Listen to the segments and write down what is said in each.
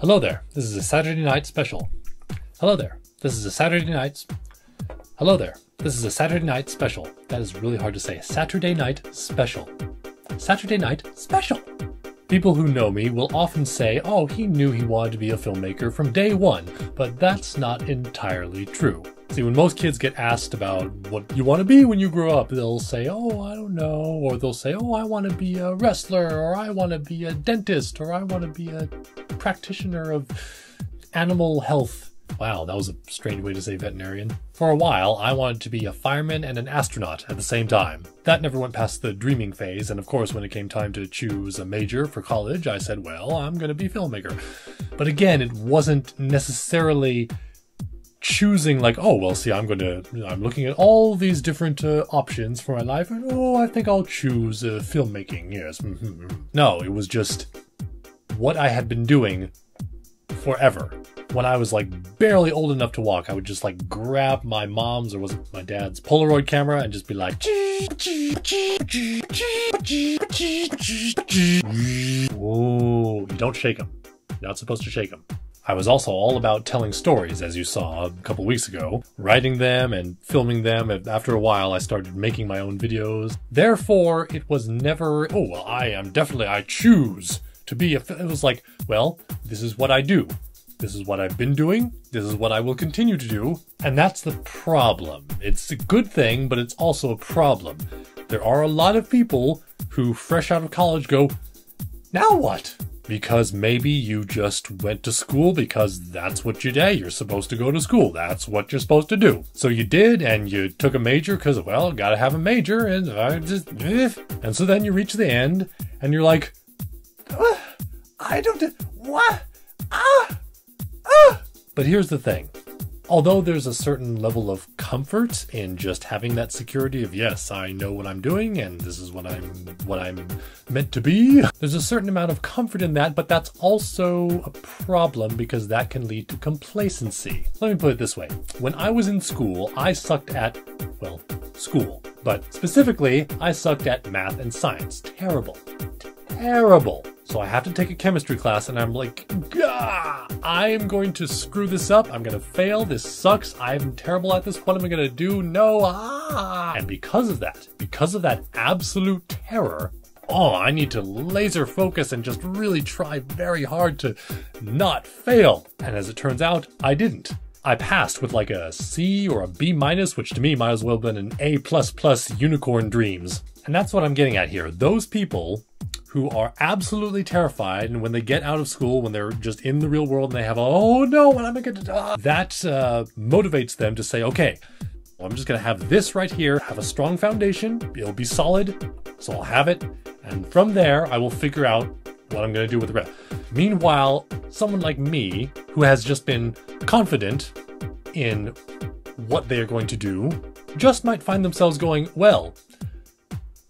Hello there, this is a Saturday night special. Hello there, this is a Saturday night... Hello there, this is a Saturday night special. That is really hard to say. Saturday night special. Saturday night special. People who know me will often say, oh, he knew he wanted to be a filmmaker from day one, but that's not entirely true. See, when most kids get asked about what you want to be when you grow up, they'll say, oh, I don't know, or they'll say, oh, I want to be a wrestler, or I want to be a dentist, or I want to be a practitioner of animal health. Wow, that was a strange way to say veterinarian. For a while, I wanted to be a fireman and an astronaut at the same time. That never went past the dreaming phase, and of course when it came time to choose a major for college, I said, well, I'm going to be filmmaker. But again, it wasn't necessarily choosing like, oh, well, see, I'm looking at all these different options for my life, and oh, I think I'll choose filmmaking, yes. No, it was just what I had been doing forever. When I was like barely old enough to walk, I would just like grab my mom's, or was it my dad's, Polaroid camera and just be like, whoa, you don't shake them. You're not supposed to shake them. I was also all about telling stories, as you saw a couple weeks ago, writing them and filming them, and after a while I started making my own videos. Therefore, it was never, oh, well, I choose to be it was like, well, this is what I do. This is what I've been doing. This is what I will continue to do. And that's the problem. It's a good thing, but it's also a problem. There are a lot of people who, fresh out of college, go, now what? Because maybe you just went to school because that's what you did. You're supposed to go to school. That's what you're supposed to do. So you did, and you took a major because, well, gotta have a major, and and so then you reach the end, and you're like, what? But here's the thing. Although there's a certain level of comfort in just having that security of, yes, I know what I'm doing and this is what I'm meant to be. There's a certain amount of comfort in that, but that's also a problem because that can lead to complacency. Let me put it this way. When I was in school, I sucked at, well, school. But specifically, I sucked at math and science. Terrible. Terrible. So I have to take a chemistry class and I'm like, gah, I am going to screw this up. I'm going to fail. This sucks. I'm terrible at this. What am I going to do? No. And because of that absolute terror, oh, I need to laser focus and just really try very hard to not fail. And as it turns out, I didn't. I passed with like a C or a B minus, which to me might as well have been an A++ unicorn dreams. And that's what I'm getting at here. Those people who are absolutely terrified, and when they get out of school, when they're just in the real world and they have, oh no, what am I going to do? That motivates them to say, okay, well, I'm just going to have this right here, have a strong foundation, it'll be solid, so I'll have it, and from there, I will figure out what I'm going to do with the rest. Meanwhile, someone like me, who has just been confident in what they are going to do, just might find themselves going, well,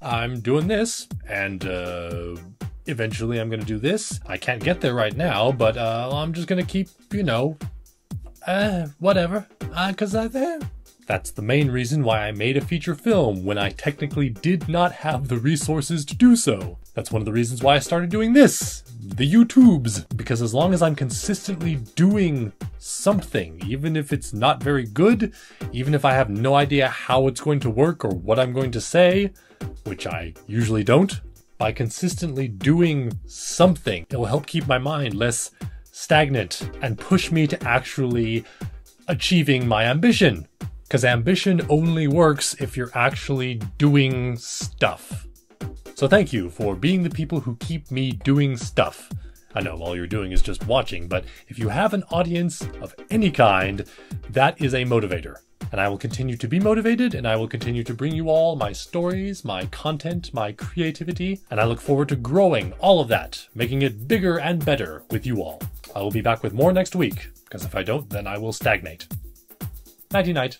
I'm doing this, and eventually I'm going to do this. I can't get there right now, but I'm just going to keep, whatever, because that's the main reason why I made a feature film when I technically did not have the resources to do so. That's one of the reasons why I started doing this, the YouTubes, because as long as I'm consistently doing something, even if it's not very good, even if I have no idea how it's going to work or what I'm going to say, which I usually don't, by consistently doing something, it will help keep my mind less stagnant and push me to actually achieving my ambition. Because ambition only works if you're actually doing stuff. So thank you for being the people who keep me doing stuff. I know all you're doing is just watching, but if you have an audience of any kind, that is a motivator. And I will continue to be motivated, and I will continue to bring you all my stories, my content, my creativity, and I look forward to growing all of that, making it bigger and better with you all. I will be back with more next week, because if I don't, then I will stagnate. Nighty night.